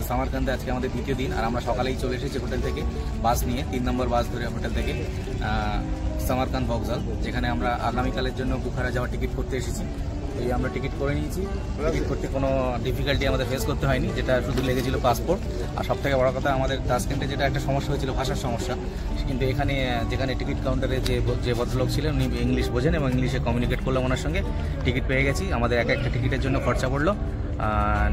সামারকান্দে আজকে আমাদের দ্বিতীয় দিন, আর আমরা সকালেই চলে এসেছি হোটেল থেকে বাস নিয়ে, 3 নম্বর বাস ধরে হোটেল থেকে সামারকান্দ ভক্সাল, যেখানে আমরা আগামীকালের জন্য বুখারা যাওয়ার টিকিট করতে এসেছি। এই আমরা টিকিট করে নিয়েছি। টিকিট করতে কোনো ডিফিকাল্টি আমাদের ফেস করতে হয়নি, যেটা শুধু লেগেছিল পাসপোর্ট। আর সব থেকে বড় কথা, আমাদের তাসকেন্টে যেটা একটা সমস্যা হয়েছিল, ভাষার সমস্যা, কিন্তু এখানে যেখানে টিকিট কাউন্টারে যে ভদ্রলোক ছিলেন উনি ইংলিশ বোঝেন এবং ইংলিশে কমিউনিকেট করলাম ওনার সঙ্গে, টিকিট পেয়ে গেছি। আমাদের একটা টিকিটের জন্য খরচা পড়লো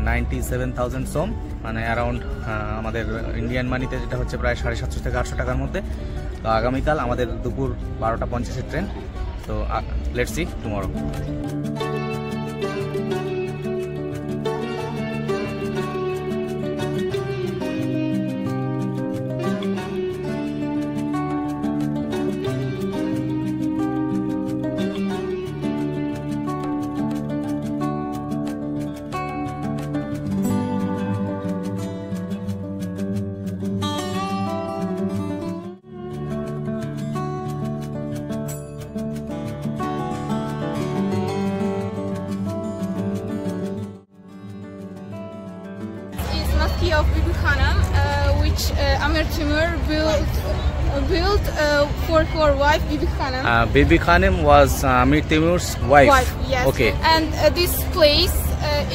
97,000 সোম, মানে অ্যারাউন্ড আমাদের ইন্ডিয়ান মানিতে যেটা হচ্ছে প্রায় 750 থেকে 800 টাকার মধ্যে। তো আগামীকাল আমাদের দুপুর 12:50 ট্রেন। তো let's see tomorrow. Of Bibi Khanum, which Amir Timur built for wife Bibi Khanum. Bibi Khanum was Amir Timur's wife. Yes. Okay. And this place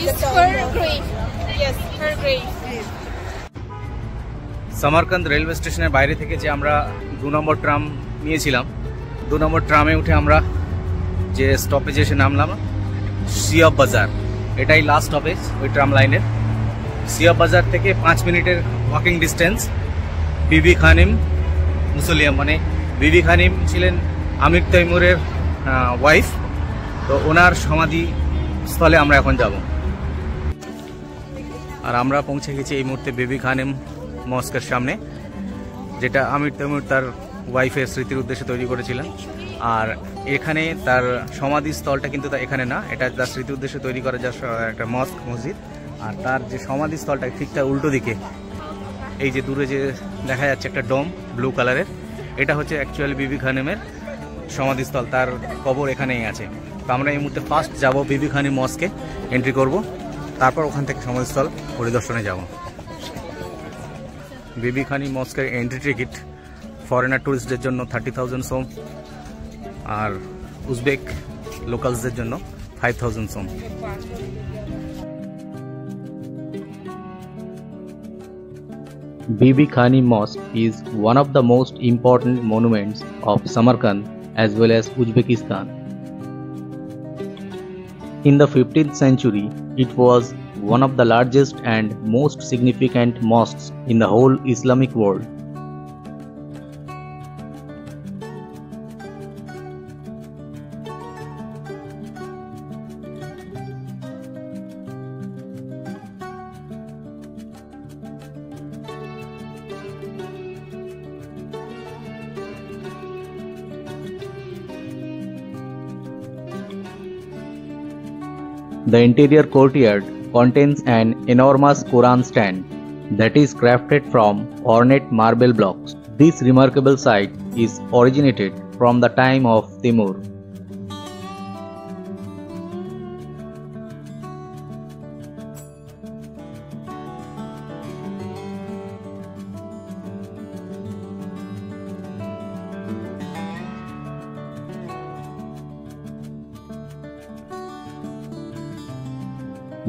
is her grave. Yes, her grave. Samarkand railway স্টেশনের বাইরে থেকে যে আমরা 2 নম্বর tram নিয়েছিলাম, 2 নম্বর ট্রামে উঠে আমরা যে স্টপেজে এসে নামলাম সিয়াব বাজার। এটাই লাস্ট স্টপেজ ওই ট্রাম লাইনের। সিয়াব বাজার থেকে 5 মিনিটের ওয়াকিং ডিস্টেন্স বিবি খানিম মুসলিয়াম, মানে বিবি খানিম ছিলেন আমির তৈমুরের ওয়াইফ। তো ওনার সমাধি স্থলে আমরা এখন যাব। আর আমরা পৌঁছে গেছি এই মুহূর্তে বিবি খানিম মস্কের সামনে, যেটা আমির তৈমুর তার ওয়াইফের স্মৃতির উদ্দেশ্যে তৈরি করেছিলেন। আর এখানে তার সমাধি স্থলটা কিন্তু এখানে না, এটা তার স্মৃতির উদ্দেশ্যে তৈরি করা যা একটা মসজিদ। আর তার যে সমাধিস্থলটা ঠিক তার উল্টো দিকে, এই যে দূরে যে দেখা যাচ্ছে একটা ডোম ব্লু কালারের, এটা হচ্ছে অ্যাকচুয়ালি বিবি খানিমের সমাধিস্থল, তার কবর এখানেই আছে। তো আমরা এই মুহূর্তে ফার্স্ট যাব বিবি খানিম মস্কে, এন্ট্রি করব, তারপর ওখান থেকে সমাধিস্থল পরিদর্শনে যাব। বিবি খানিম মস্কের এন্ট্রি টিকিট ফরেনার ট্যুরিস্টদের জন্য 30,000 সোম, আর উজবেক লোকালসদের জন্য 5,000 সোম। Bibi Khani Mosque is one of the most important monuments of Samarkand as well as Uzbekistan. In the 15th century, it was one of the largest and most significant mosques in the whole Islamic world. The interior courtyard contains an enormous Quran stand that is crafted from ornate marble blocks. This remarkable site is originated from the time of Timur.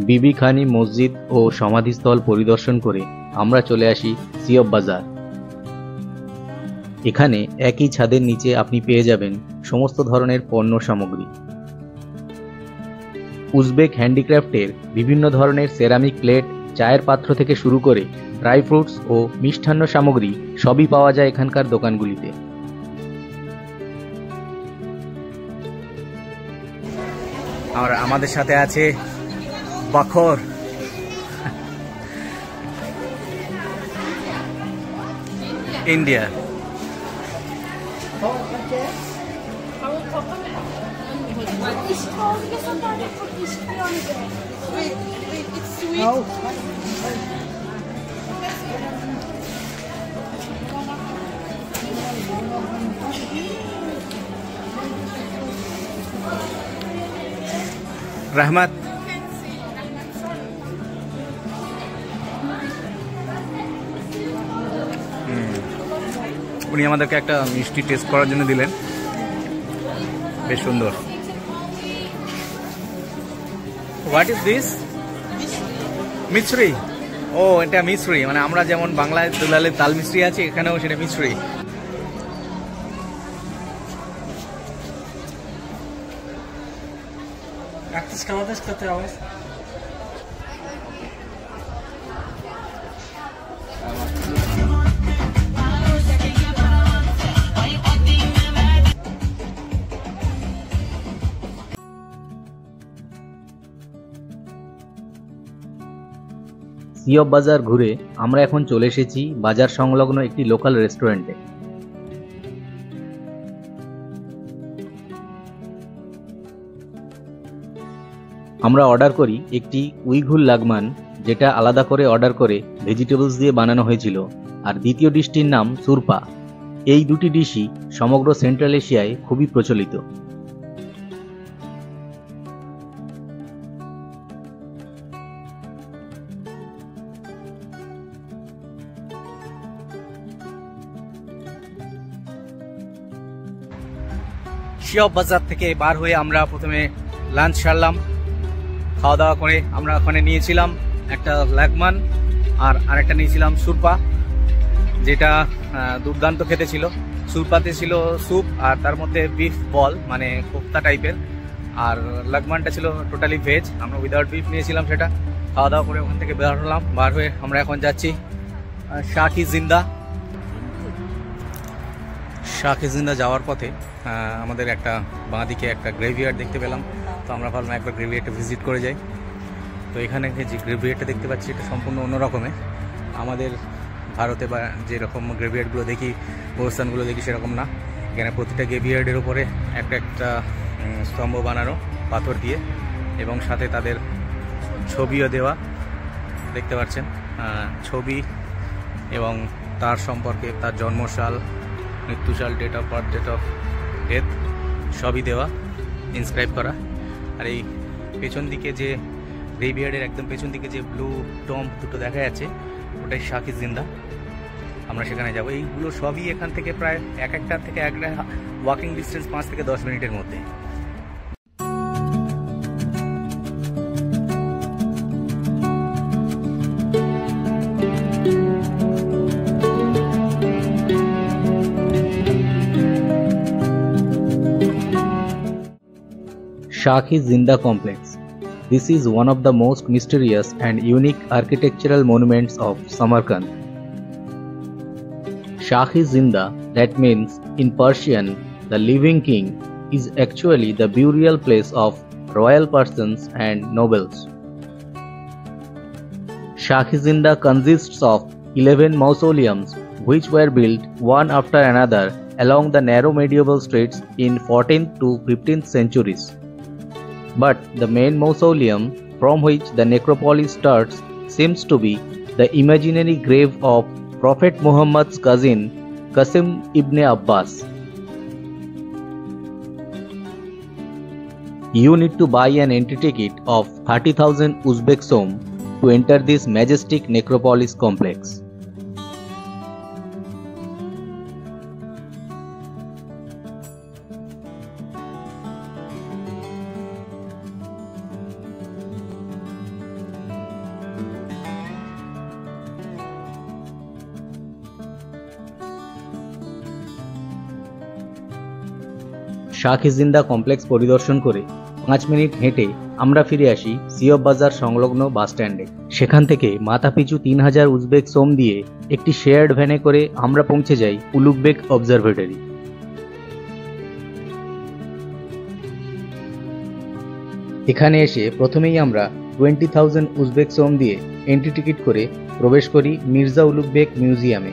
বিবি খানি মসজিদ ও সমাধিস্থল পরিদর্শন করে আমরা চলে আসি সিয়াব বাজার। এখানে একই ছাদের নিচে আপনি পেয়ে যাবেন সমস্ত ধরনের পণ্য সামগ্রী। উজবেক হ্যান্ডিক্রাফটের বিভিন্ন ধরনের সেরামিক প্লেট, চায়ের পাত্র থেকে শুরু করে ড্রাই ফ্রুটস ও মিষ্টান্ন সামগ্রী সবই পাওয়া যায় এখানকার দোকানগুলিতে। আর আমাদের সাথে আছে বাখর, ইন্ডিয়া। रहमत উনি আমাদেরকে একটা মিষ্টি টেস্ট করার জন্য দিলেন, বেশ সুন্দর। What is this? মিছরি। ও, এটা মিছরি, মানে আমরা যেমন বাংলায় দুলালের তাল মিছরি আছে, এখানেও সেটা মিছরি। সি অফ বাজার ঘুরে আমরা এখন চলে এসেছি বাজার সংলগ্ন একটি লোকাল রেস্টুরেন্টে। আমরা অর্ডার করি একটি উইঘুর লাগমান, যেটা আলাদা করে অর্ডার করে ভেজিটেবলস দিয়ে বানানো হয়েছিল, আর দ্বিতীয় ডিশটির নাম সুরপা। এই দুটি ডিশই সমগ্র সেন্ট্রাল এশিয়ায় খুবই প্রচলিত। সি অফ বাজার থেকে বার হয়ে আমরা প্রথমে লাঞ্চ সারলাম। খাওয়া দাওয়া করে আমরা ওখানে নিয়েছিলাম একটা লাগমান আর আরেকটা নিয়েছিলাম সুরপা, যেটা দুর্দান্ত খেতে ছিল। সুরপাতে ছিল স্যুপ আর তার মধ্যে বিফ বল, মানে কোফতা টাইপের, আর লাগমানটা ছিল টোটালি ভেজ। আমরা উইদাউট বিফ নিয়েছিলাম সেটা। খাওয়া দাওয়া করে ওখান থেকে বের হলাম। বার হয়ে আমরা এখন যাচ্ছি শাহ-ই-জিন্দা। শাহ-ই-জিন্দা যাওয়ার পথে আমাদের একটা বাঁদিকে একটা গ্রেভিয়ার্ড দেখতে পেলাম, তো আমরা ভাবলাম একবার গ্রেভিয়ার্ডটা ভিজিট করে যাই। তো এখানে যে গ্রেভিয়ার্ডটা দেখতে পাচ্ছি এটা সম্পূর্ণ অন্য রকমের। আমাদের ভারতে বা যেরকম গ্রেভিয়ার্ডগুলো দেখি, অবস্থানগুলো দেখি, সেরকম না। এখানে প্রতিটা গ্রেভিয়ার্ডের উপরে একটা একটা স্তম্ভ বানানো পাথর দিয়ে, এবং সাথে তাদের ছবিও দেওয়া দেখতে পাচ্ছেন। ছবি এবং তার সম্পর্কে, তার জন্মসাল, মৃত্যুসাল, date of birth, date of death সবই দেওয়া, ইনস্ক্রাইব করা। আর এই পেছন দিকে যে গ্রেভিয়ার্ডের একদম পেছন দিকে যে ব্লু টম্ব দুটো দেখা যাচ্ছে, ওটাই শাহ-ই-জিন্দা। আমরা সেখানে যাব। এইগুলো সবই এখান থেকে প্রায় একটা থেকে একটা ওয়াকিং ডিস্টেন্স 5 থেকে 10 মিনিটের মধ্যে। Shahi-Zinda complex. This is one of the most mysterious and unique architectural monuments of Samarkand. Shahi-Zinda, that means in Persian, the living king, is actually the burial place of royal persons and nobles. Shahi-Zinda consists of 11 mausoleums which were built one after another along the narrow medieval streets in 14th to 15th centuries. But the main mausoleum from which the necropolis starts seems to be the imaginary grave of Prophet Muhammad's cousin Qasim ibn Abbas. You need to buy an entry ticket of 30,000 Uzbek som to enter this majestic necropolis complex. Shah i Zinda complex পরিদর্শন করে 5 minute হেঁটে আমরা ফিরে আসি C of বাজার সংলগ্ন বাস স্ট্যান্ডে। সেখান থেকে মাথাপিছু 3000 উজবেক সোম দিয়ে একটি শেয়ার্ড ভ্যানে করে আমরা পৌঁছে যাই উলুগবেক অবজারভেটরি। এখানে এসে প্রথমেই আমরা 20,000 উজবেক সোম দিয়ে এন্ট্রি টিকিট করে প্রবেশ করি মির্জা উলুগবেক মিউজিয়ামে।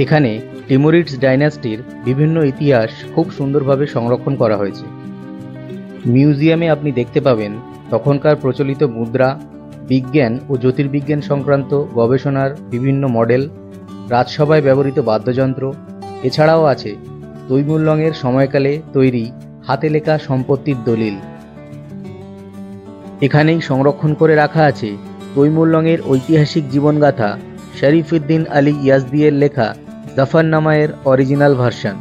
এখানে টিমুরিডস ডাইনাস্টির বিভিন্ন ইতিহাস খুব সুন্দরভাবে সংরক্ষণ করা হয়েছে। মিউজিয়ামে আপনি দেখতে পাবেন তখনকার প্রচলিত মুদ্রা, বিজ্ঞান ও জ্যোতির্বিজ্ঞান সংক্রান্ত গবেষণার বিভিন্ন মডেল, রাজসভায় ব্যবহৃত বাদ্যযন্ত্র, এছাড়াও আছে তৈমুরলংয়ের সময়কালে তৈরি হাতে লেখা সম্পত্তির দলিল। এখানেই সংরক্ষণ করে রাখা আছে তৈমুরলংয়ের ঐতিহাসিক জীবনগাথা শরীফউদ্দিন আলী ইয়াজদিয়ের লেখা জাফরনামায়ের অরিজিনাল ভার্সন।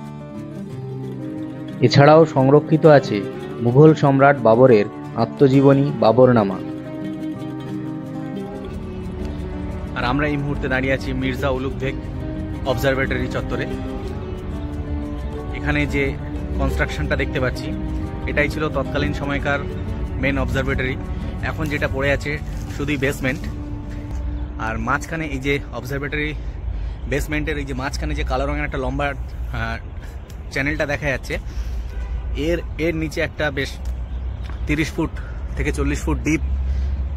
এছাড়াও সংরক্ষিত আছে মুঘল সম্রাট বাবরের আত্মজীবনী বাবরনামা। আর আমরা এই মুহূর্তে দাঁড়িয়ে আছি মির্জা উলুগ বেগ অবজারভেটরি চত্বরে। এখানে যে কনস্ট্রাকশনটা দেখতে পাচ্ছি এটাই ছিল তৎকালীন সময়কার মেন অবজারভেটরি। এখন যেটা পড়ে আছে শুধুই বেসমেন্ট। আর মাঝখানে এই যে অবজারভেটরি বেসমেন্টের এই যে মাঝখানে যে কালো রঙের একটা লম্বা চ্যানেলটা দেখা যাচ্ছে, এর নিচে একটা বেশ 30 ফুট থেকে 40 ফুট ডিপ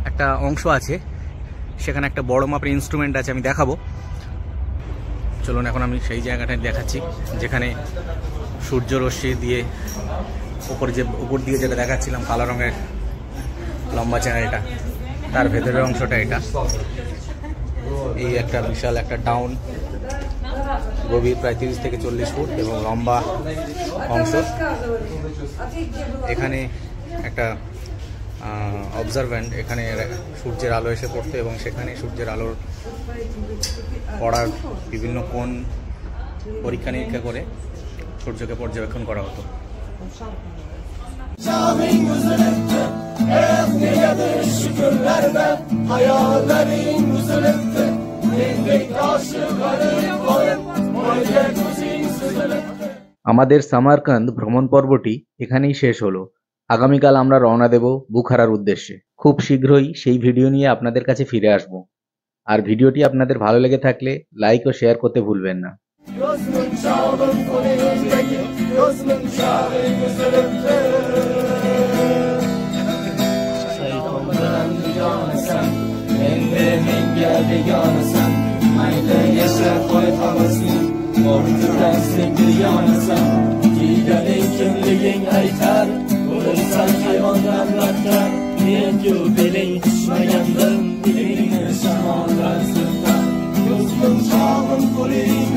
একটা অংশ আছে। সেখানে একটা বড় মাপের ইনস্ট্রুমেন্ট আছে, আমি দেখাবো। চলুন এখন আমি সেই জায়গাটায় দেখাচ্ছি যেখানে সূর্য রশ্মি দিয়ে উপর দিয়ে যেটা দেখাচ্ছিলাম কালো রঙের লম্বা চ্যানেলটা, তার ভেতরের অংশটা এটা। এই একটা বিশাল একটা ডাউন, গভীর প্রায় 30 থেকে 40 ফুট এবং লম্বা অংশ। এখানে একটা অবজারভ্যান্ট, এখানে সূর্যের আলো এসে পড়তো এবং সেখানে সূর্যের আলোর পড়ার বিভিন্ন কোণ পরীক্ষা নিরীক্ষা করে সূর্যকে পর্যবেক্ষণ করা হতো। আমাদের সামারকান্দ ভ্রমণ পর্বটি এখানেই শেষ হলো। আগামীকাল আমরা রওনা দেব বুখারার উদ্দেশ্যে। খুব শীঘ্রই সেই ভিডিও নিয়ে আপনাদের কাছে ফিরে আসব। আর ভিডিওটি আপনাদের ভালো লেগে থাকলে লাইক ও শেয়ার করতে ভুলবেন না। Olursan hayvanlar raklar, ben göbeleğin düşmeyendim, dilini şamanlar sırtlar. Gözümün çağın kuleyim